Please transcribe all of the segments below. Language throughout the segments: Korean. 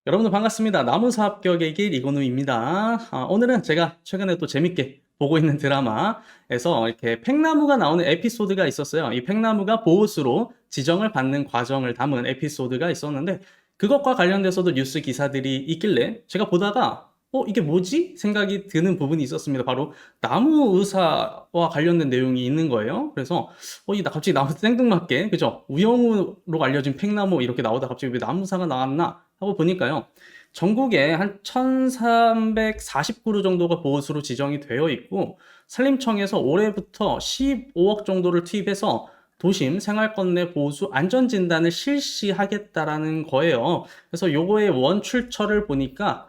여러분들 반갑습니다. 나무사 합격의 길 이건우입니다. 오늘은 제가 최근에 또 재밌게 보고 있는 드라마에서 이렇게 팽나무가 나오는 에피소드가 있었어요. 이 팽나무가 보호수로 지정을 받는 과정을 담은 에피소드가 있었는데 그것과 관련돼서도 뉴스 기사들이 있길래 제가 보다가 이게 뭐지? 생각이 드는 부분이 있었습니다. 바로 나무 의사와 관련된 내용이 있는 거예요. 그래서 나 갑자기 나무 생뚱맞게 그죠? 우영우로 알려진 팽나무 이렇게 나오다 갑자기 왜 나무사가 나왔나 하고 보니까요. 전국에 한 1340그루 정도가 보호수로 지정이 되어 있고 산림청에서 올해부터 15억 정도를 투입해서 도심 생활권 내 보호수 안전진단을 실시하겠다라는 거예요. 그래서 요거의 원출처를 보니까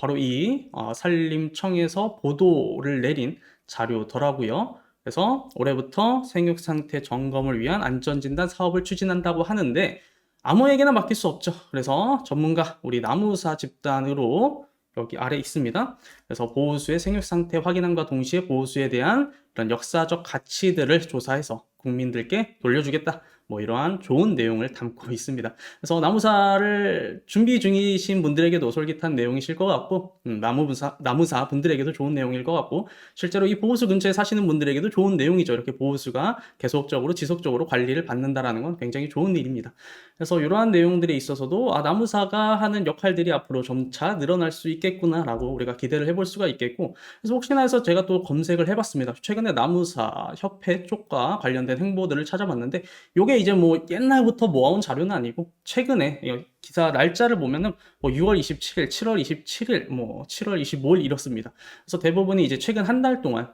바로 이 산림청에서 보도를 내린 자료더라고요. 그래서 올해부터 생육 상태 점검을 위한 안전진단 사업을 추진한다고 하는데 아무에게나 맡길 수 없죠. 그래서 전문가 우리 나무사 집단으로 여기 아래 있습니다. 그래서 보호수의 생육 상태 확인함과 동시에 보호수에 대한 이런 역사적 가치들을 조사해서 국민들께 돌려주겠다. 뭐 이러한 좋은 내용을 담고 있습니다. 그래서 나무사를 준비 중이신 분들에게도 솔깃한 내용이실 것 같고 나무사 분들에게도 좋은 내용일 것 같고 실제로 이 보호수 근처에 사시는 분들에게도 좋은 내용이죠. 이렇게 보호수가 계속적으로 지속적으로 관리를 받는다라는 건 굉장히 좋은 일입니다. 그래서 이러한 내용들에 있어서도 나무사가 하는 역할들이 앞으로 점차 늘어날 수 있겠구나라고 우리가 기대를 해볼 수가 있겠고 그래서 혹시나 해서 제가 또 검색을 해봤습니다. 최근에 나무사 협회 쪽과 관련된 행보들을 찾아봤는데 요게 이제 뭐 옛날부터 모아온 자료는 아니고 최근에 기사 날짜를 보면은 뭐 6월 27일, 7월 27일, 뭐 7월 25일 이렇습니다. 그래서 대부분이 이제 최근 한 달 동안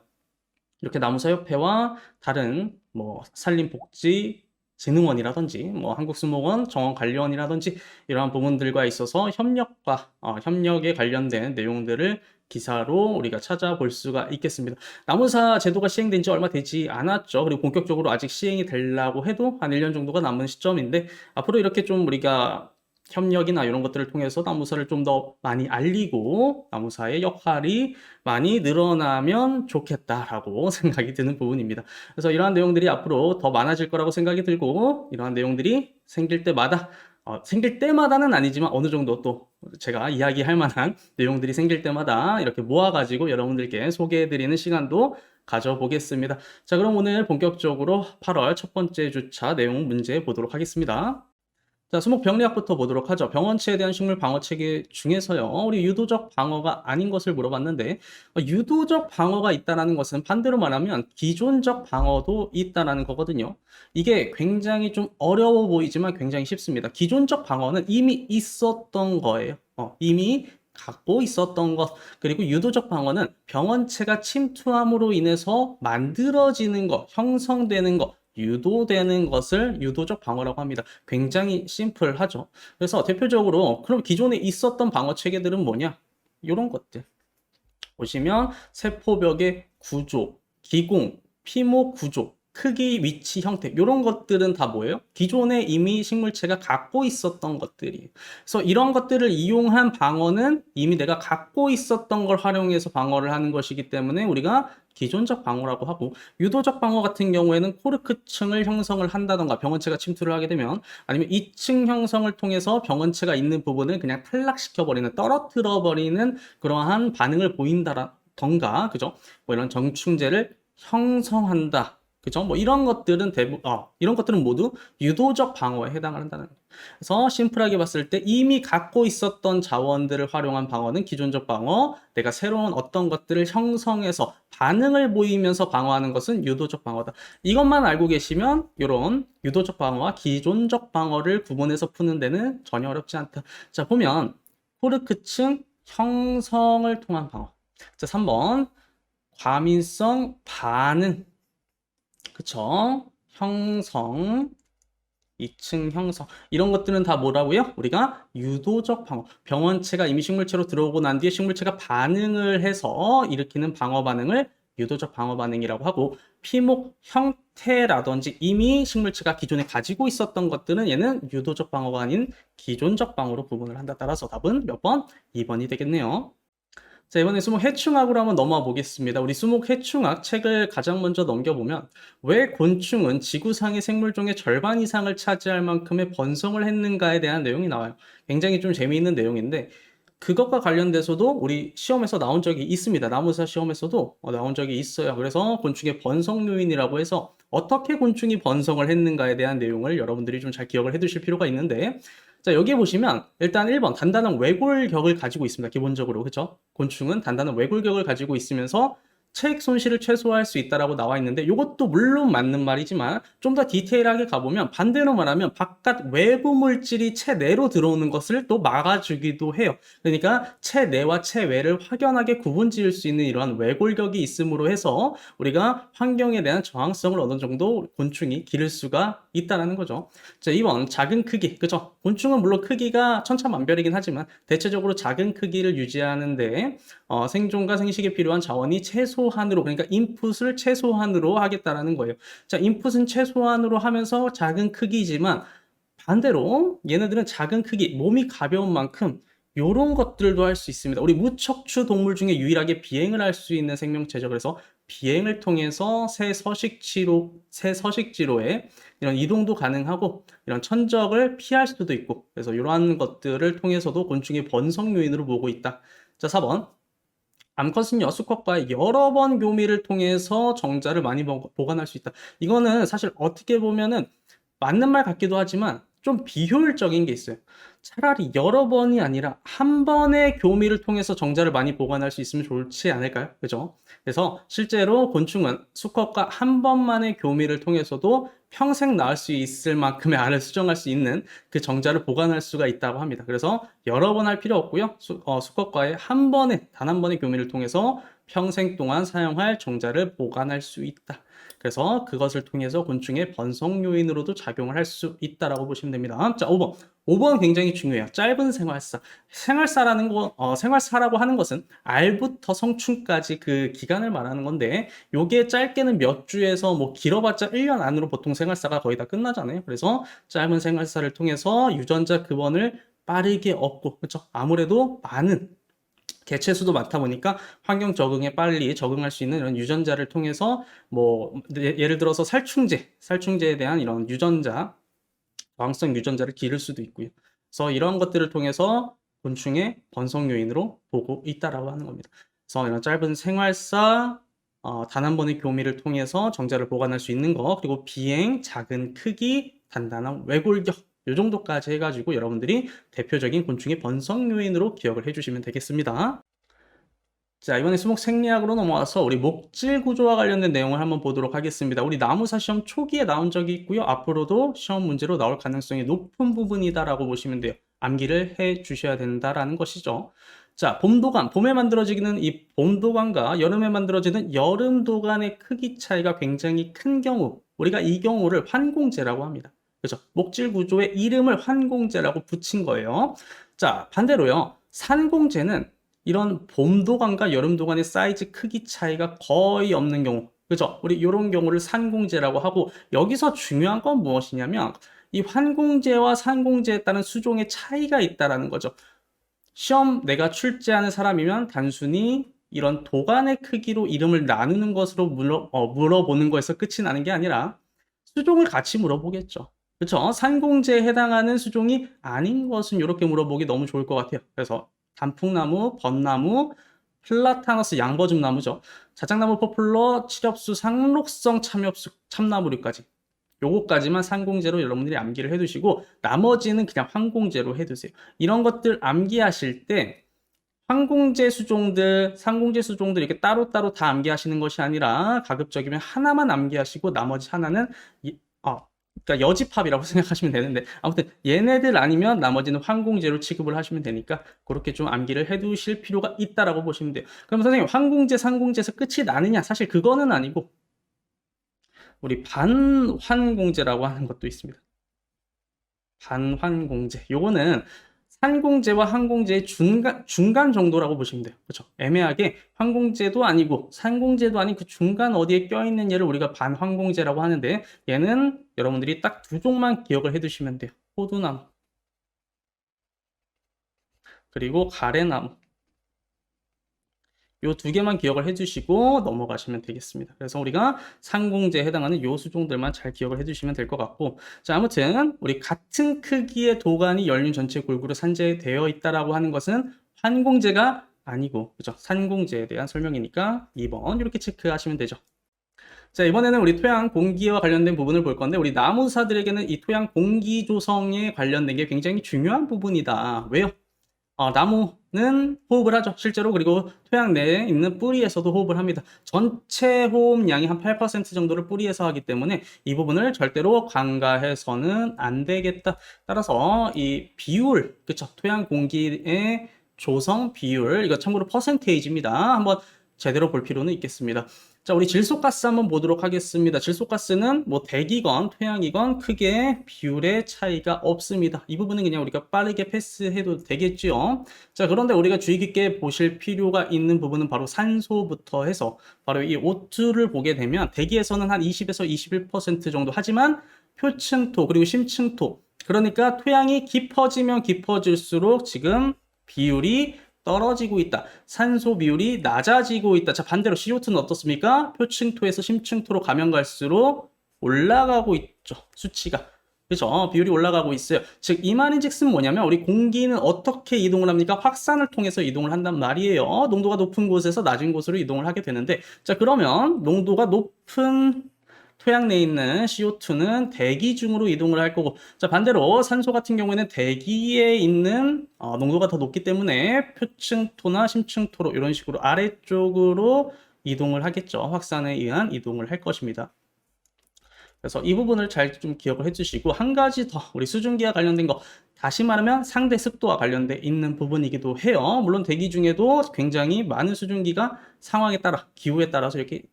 이렇게 나무사협회와 다른 뭐 산림복지 진흥원이라든지 뭐 한국수목원 정원관리원이라든지 이러한 부분들과 있어서 협력에 관련된 내용들을 기사로 우리가 찾아볼 수가 있겠습니다. 나무사 제도가 시행된 지 얼마 되지 않았죠. 그리고 본격적으로 아직 시행이 되려고 해도 한 1년 정도가 남은 시점인데 앞으로 이렇게 좀 우리가 협력이나 이런 것들을 통해서 나무사를 좀 더 많이 알리고 나무사의 역할이 많이 늘어나면 좋겠다라고 생각이 드는 부분입니다. 그래서 이러한 내용들이 앞으로 더 많아질 거라고 생각이 들고 이러한 내용들이 생길 때마다는 아니지만 어느 정도 또 제가 이야기할 만한 내용들이 생길 때마다 이렇게 모아가지고 여러분들께 소개해드리는 시간도 가져보겠습니다. 자, 그럼 오늘 본격적으로 8월 첫 번째 주차 내용 문제 보도록 하겠습니다. 자, 수목 병리학부터 보도록 하죠. 병원치에 대한 식물 방어 체계 중에서요. 우리 유도적 방어가 아닌 것을 물어봤는데 유도적 방어가 있다라는 것은 반대로 말하면 기존적 방어도 있다라는 거거든요. 이게 굉장히 좀 어려워 보이지만 굉장히 쉽습니다. 기존적 방어는 이미 있었던 거예요. 이미 갖고 있었던 것. 그리고 유도적 방어는 병원체가 침투함으로 인해서 만들어지는 것, 형성되는 것, 유도되는 것을 유도적 방어라고 합니다. 굉장히 심플하죠. 그래서 대표적으로 그럼 기존에 있었던 방어 체계들은 뭐냐? 이런 것들. 보시면 세포벽의 구조, 기공, 피목 구조, 크기, 위치, 형태 이런 것들은 다 뭐예요? 기존에 이미 식물체가 갖고 있었던 것들이에요. 그래서 이런 것들을 이용한 방어는 이미 내가 갖고 있었던 걸 활용해서 방어를 하는 것이기 때문에 우리가 기존적 방어라고 하고 유도적 방어 같은 경우에는 코르크층을 형성을 한다던가 병원체가 침투를 하게 되면 아니면 2층 형성을 통해서 병원체가 있는 부분을 그냥 탈락시켜버리는 떨어뜨려 버리는 그러한 반응을 보인다던가 그죠? 뭐 이런 정충제를 형성한다. 그죠? 뭐 이런 것들은 이런 것들은 모두 유도적 방어에 해당을 한다는 거예요. 그래서 심플하게 봤을 때 이미 갖고 있었던 자원들을 활용한 방어는 기존적 방어, 내가 새로운 어떤 것들을 형성해서 반응을 보이면서 방어하는 것은 유도적 방어다. 이것만 알고 계시면 이런 유도적 방어와 기존적 방어를 구분해서 푸는 데는 전혀 어렵지 않다. 자, 보면 코르크층 형성을 통한 방어. 자, 3번 과민성 반응. 그쵸? 형성, 2층 형성 이런 것들은 다 뭐라고요? 우리가 유도적 방어 병원체가 이미 식물체로 들어오고 난 뒤에 식물체가 반응을 해서 일으키는 방어 반응을 유도적 방어 반응이라고 하고 피목 형태라든지 이미 식물체가 기존에 가지고 있었던 것들은 얘는 유도적 방어가 아닌 기존적 방어로 구분을 한다. 따라서 답은 몇 번? 2번이 되겠네요. 자, 이번에 수목 해충학으로 한번 넘어와 보겠습니다. 우리 수목 해충학 책을 가장 먼저 넘겨보면 왜 곤충은 지구상의 생물종의 절반 이상을 차지할 만큼의 번성을 했는가에 대한 내용이 나와요. 굉장히 좀 재미있는 내용인데 그것과 관련돼서도 우리 시험에서 나온 적이 있습니다. 나무사 시험에서도 나온 적이 있어요. 그래서 곤충의 번성 요인이라고 해서 어떻게 곤충이 번성을 했는가에 대한 내용을 여러분들이 좀 잘 기억을 해 두실 필요가 있는데 자, 여기 보시면 일단 1번 단단한 외골격을 가지고 있습니다. 기본적으로. 그렇죠? 곤충은 단단한 외골격을 가지고 있으면서 체액 손실을 최소화할 수 있다라고 나와 있는데 이것도 물론 맞는 말이지만 좀 더 디테일하게 가보면 반대로 말하면 바깥 외부 물질이 체내로 들어오는 것을 또 막아주기도 해요. 그러니까 체내와 체외를 확연하게 구분 지을 수 있는 이러한 외골격이 있음으로 해서 우리가 환경에 대한 저항성을 어느 정도 곤충이 기를 수가 있다는 거죠. 자, 2번 작은 크기. 그죠? 곤충은 물론 크기가 천차만별이긴 하지만 대체적으로 작은 크기를 유지하는데 생존과 생식에 필요한 자원이 최소한으로 그러니까 인풋을 최소한으로 하겠다라는 거예요. 자, 인풋은 최소한으로 하면서 작은 크기지만 반대로 얘네들은 작은 크기, 몸이 가벼운 만큼 요런 것들도 할 수 있습니다. 우리 무척추 동물 중에 유일하게 비행을 할 수 있는 생명체죠. 그래서 비행을 통해서 새 서식지로의 이런 이동도 가능하고 이런 천적을 피할 수도 있고 그래서 이러한 것들을 통해서도 곤충의 번성 요인으로 보고 있다. 자, 4번. 암컷은 여수컷과의 여러 번 교미를 통해서 정자를 많이 보관할 수 있다. 이거는 사실 어떻게 보면은 맞는 말 같기도 하지만 좀 비효율적인 게 있어요. 차라리 여러 번이 아니라 한 번의 교미를 통해서 정자를 많이 보관할 수 있으면 좋지 않을까요? 그죠? 그래서 실제로 곤충은 수컷과 한 번만의 교미를 통해서도 평생 낳을 수 있을 만큼의 알을 수정할 수 있는 그 정자를 보관할 수가 있다고 합니다. 그래서 여러 번 할 필요 없고요. 수컷과의 단 한 번의 교미를 통해서 평생 동안 사용할 정자를 보관할 수 있다. 그래서 그것을 통해서 곤충의 번성 요인으로도 작용을 할 수 있다라고 보시면 됩니다. 자, 5번. 5번 굉장히 중요해요. 짧은 생활사. 생활사라고 하는 것은 알부터 성충까지 그 기간을 말하는 건데, 요게 짧게는 몇 주에서 뭐 길어봤자 1년 안으로 보통 생활사가 거의 다 끝나잖아요. 그래서 짧은 생활사를 통해서 유전자 급원을 빠르게 얻고, 그렇죠? 아무래도 많은 개체수도 많다 보니까 환경 적응에 빨리 적응할 수 있는 이런 유전자를 통해서 뭐 예를 들어서 살충제에 대한 이런 저항성 유전자를 기를 수도 있고요. 그래서 이런 것들을 통해서 곤충의 번성 요인으로 보고 있다라고 하는 겁니다. 그래서 이런 짧은 생활사, 단 한 번의 교미를 통해서 정자를 보관할 수 있는 거, 그리고 비행, 작은 크기, 단단한 외골격 이 정도까지 해가지고 여러분들이 대표적인 곤충의 번성 요인으로 기억을 해주시면 되겠습니다. 자, 이번에 수목 생리학으로 넘어와서 우리 목질 구조와 관련된 내용을 한번 보도록 하겠습니다. 우리 나무사 시험 초기에 나온 적이 있고요. 앞으로도 시험 문제로 나올 가능성이 높은 부분이다라고 보시면 돼요. 암기를 해 주셔야 된다라는 것이죠. 자, 봄도간, 봄에 만들어지는 이 봄도간과 여름에 만들어지는 여름도간의 크기 차이가 굉장히 큰 경우, 우리가 이 경우를 환공제라고 합니다. 그렇죠? 목질 구조의 이름을 환공제라고 붙인 거예요. 자, 반대로요. 산공제는 이런 봄도관과 여름도관의 사이즈 크기 차이가 거의 없는 경우, 그죠? 우리 이런 경우를 산공제라고 하고, 여기서 중요한 건 무엇이냐면 이 환공제와 산공제에 따른 수종의 차이가 있다라는 거죠. 시험 내가 출제하는 사람이면 단순히 이런 도관의 크기로 이름을 나누는 것으로 물어보는 거에서 끝이 나는 게 아니라 수종을 같이 물어보겠죠. 그렇죠? 산공제에 해당하는 수종이 아닌 것은 이렇게 물어보기 너무 좋을 것 같아요. 그래서 단풍나무, 벚나무, 플라타너스 양버줌나무죠. 자작나무, 포플러, 칠엽수, 상록성 참나무류까지. 요거까지만 산공제로 여러분들이 암기를 해두시고 나머지는 그냥 황공제로 해두세요. 이런 것들 암기하실 때 항공제 수종들, 상공제 수종들 이렇게 따로따로 다 암기하시는 것이 아니라 가급적이면 하나만 암기하시고 나머지 하나는 그러니까 여집합이라고 생각하시면 되는데 아무튼 얘네들 아니면 나머지는 항공제로 취급을 하시면 되니까 그렇게 좀 암기를 해두실 필요가 있다라고 보시면 돼요. 그럼 선생님 항공제, 상공제에서 끝이 나느냐? 사실 그거는 아니고 우리 반환공제라고 하는 것도 있습니다. 반환공제. 요거는 산공제와 항공제의 중간 정도라고 보시면 돼요. 그렇죠? 애매하게 항공제도 아니고 산공제도 아닌 그 중간 어디에 껴있는 얘를 우리가 반환공제라고 하는데 얘는 여러분들이 딱 두 종만 기억을 해두시면 돼요. 호두나무 그리고 가래나무 요 두 개만 기억을 해주시고 넘어가시면 되겠습니다. 그래서 우리가 상공제에 해당하는 요 수종들만 잘 기억을 해주시면 될 것 같고, 자, 아무튼 우리 같은 크기의 도관이 연륜 전체 골고루 산재되어 있다라고 하는 것은 환공제가 아니고, 그죠? 산공제에 대한 설명이니까 2번 이렇게 체크하시면 되죠. 자, 이번에는 우리 토양 공기와 관련된 부분을 볼 건데, 우리 나무사들에게는 이 토양 공기 조성에 관련된 게 굉장히 중요한 부분이다. 왜요? 나무는 호흡을 하죠. 실제로. 그리고 토양 내에 있는 뿌리에서도 호흡을 합니다. 전체 호흡량이 한 8% 정도를 뿌리에서 하기 때문에 이 부분을 절대로 간과해서는 안 되겠다. 따라서 이 비율, 그쵸? 토양 공기의 조성 비율, 이거 참고로 퍼센테이지입니다. 한번 제대로 볼 필요는 있겠습니다. 자, 우리 질소가스 한번 보도록 하겠습니다. 질소가스는 뭐 대기건, 토양이건 크게 비율의 차이가 없습니다. 이 부분은 그냥 우리가 빠르게 패스해도 되겠죠. 자, 그런데 우리가 주의 깊게 보실 필요가 있는 부분은 바로 산소부터 해서 바로 이 O2를 보게 되면 대기에서는 한 20에서 21% 정도, 하지만 표층토 그리고 심층토, 그러니까 토양이 깊어지면 깊어질수록 지금 비율이 떨어지고 있다. 산소 비율이 낮아지고 있다. 자, 반대로 CO2는 어떻습니까? 표층토에서 심층토로 가면 갈수록 올라가고 있죠. 수치가. 그죠? 비율이 올라가고 있어요. 즉, 이 말인즉슨 뭐냐면 우리 공기는 어떻게 이동을 합니까? 확산을 통해서 이동을 한단 말이에요. 농도가 높은 곳에서 낮은 곳으로 이동을 하게 되는데, 자, 그러면 농도가 높은 토양 내에 있는 CO2는 대기 중으로 이동을 할 거고, 자, 반대로 산소 같은 경우에는 대기에 있는 농도가 더 높기 때문에 표층토나 심층토로 이런 식으로 아래쪽으로 이동을 하겠죠. 확산에 의한 이동을 할 것입니다. 그래서 이 부분을 잘 좀 기억을 해주시고, 한 가지 더 우리 수증기와 관련된 거, 다시 말하면 상대 습도와 관련돼 있는 부분이기도 해요. 물론 대기 중에도 굉장히 많은 수증기가 상황에 따라, 기후에 따라서 이렇게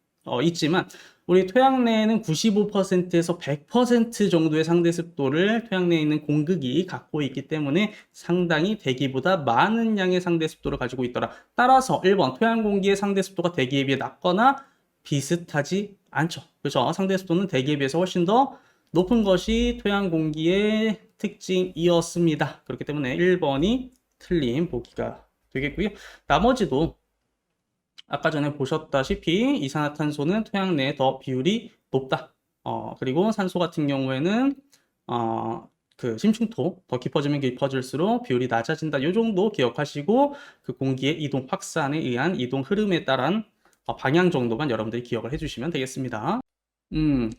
있지만, 우리 토양 내에는 95%에서 100% 정도의 상대 습도를 토양 내에 있는 공극이 갖고 있기 때문에 상당히 대기보다 많은 양의 상대 습도를 가지고 있더라. 따라서 1번 토양 공기의 상대 습도가 대기에 비해 낮거나 비슷하지 않죠. 그렇죠? 상대 습도는 대기에 비해서 훨씬 더 높은 것이 토양 공기의 특징이었습니다. 그렇기 때문에 1번이 틀린 보기가 되겠고요. 나머지도 아까 전에 보셨다시피 이산화탄소는 토양 내에 더 비율이 높다. 그리고 산소 같은 경우에는 그 심층토 더 깊어지면 깊어질수록 비율이 낮아진다. 이 정도 기억하시고 그 공기의 이동 확산에 의한 이동 흐름에 따른 방향 정도만 여러분들이 기억을 해주시면 되겠습니다.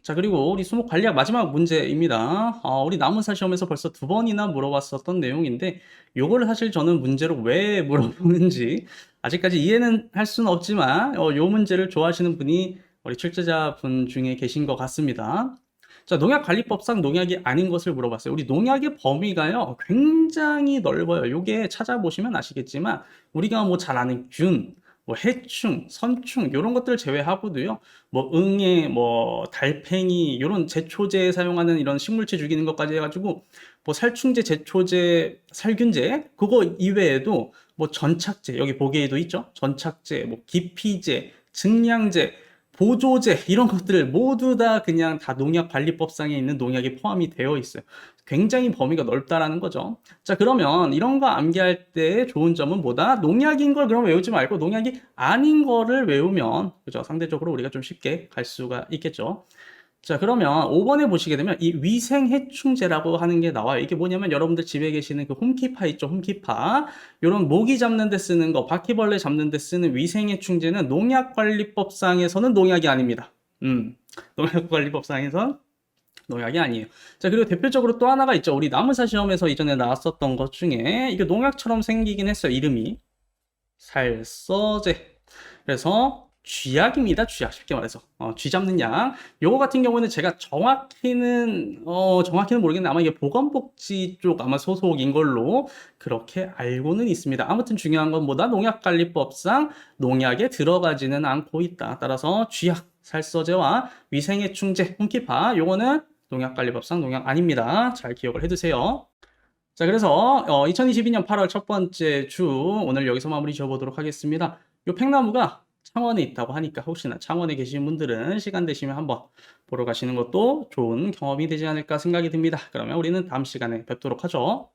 자, 그리고 우리 수목 관리학 마지막 문제입니다. 우리 나무사 시험에서 벌써 2번이나 물어봤었던 내용인데, 요거를 사실 저는 문제로 왜 물어보는지 아직까지 이해는 할 수는 없지만, 요 문제를 좋아하시는 분이 우리 출제자분 중에 계신 것 같습니다. 자, 농약관리법상 농약이 아닌 것을 물어봤어요. 우리 농약의 범위가요, 굉장히 넓어요. 요게 찾아보시면 아시겠지만, 우리가 뭐 잘 아는 균, 뭐 해충, 선충 이런 것들 제외하고도요. 뭐 응애, 뭐 달팽이 이런 제초제에 사용하는 이런 식물체 죽이는 것까지 해가지고 뭐 살충제, 제초제, 살균제 그거 이외에도 뭐 전착제 여기 보기에도 있죠. 전착제, 뭐 기피제, 증량제, 보조제 이런 것들을 모두 다 그냥 다 농약관리법상에 있는 농약이 포함이 되어 있어요. 굉장히 범위가 넓다라는 거죠. 자, 그러면 이런 거 암기할 때 좋은 점은 뭐다? 농약인 걸 그럼 외우지 말고 농약이 아닌 거를 외우면, 그죠? 상대적으로 우리가 좀 쉽게 갈 수가 있겠죠. 자, 그러면 5번에 보시게 되면 이 위생해충제라고 하는 게 나와요. 이게 뭐냐면 여러분들 집에 계시는 그 홈키파 있죠? 홈키파. 이런 모기 잡는 데 쓰는 거, 바퀴벌레 잡는 데 쓰는 위생해충제는 농약관리법상에서는 농약이 아닙니다. 농약관리법상에선 농약이 아니에요. 자, 그리고 대표적으로 또 하나가 있죠. 우리 나무사 시험에서 이전에 나왔었던 것 중에 이게 농약처럼 생기긴 했어요. 이름이 살서제. 그래서 쥐약입니다. 쥐약. 쉽게 말해서 쥐 잡는 약. 요거 같은 경우는 제가 정확히는 모르겠는데 아마 이게 보건복지 쪽 아마 소속인 걸로 그렇게 알고는 있습니다. 아무튼 중요한 건 뭐다? 농약관리법상 농약에 들어가지는 않고 있다. 따라서 쥐약, 살서제와 위생해충제, 홈키파 요거는 농약관리법상 농약 아닙니다. 잘 기억을 해두세요. 자, 그래서 2022년 8월 첫 번째 주 오늘 여기서 마무리 지어보도록 하겠습니다. 요 팽나무가 창원에 있다고 하니까 혹시나 창원에 계신 분들은 시간 되시면 한번 보러 가시는 것도 좋은 경험이 되지 않을까 생각이 듭니다. 그러면 우리는 다음 시간에 뵙도록 하죠.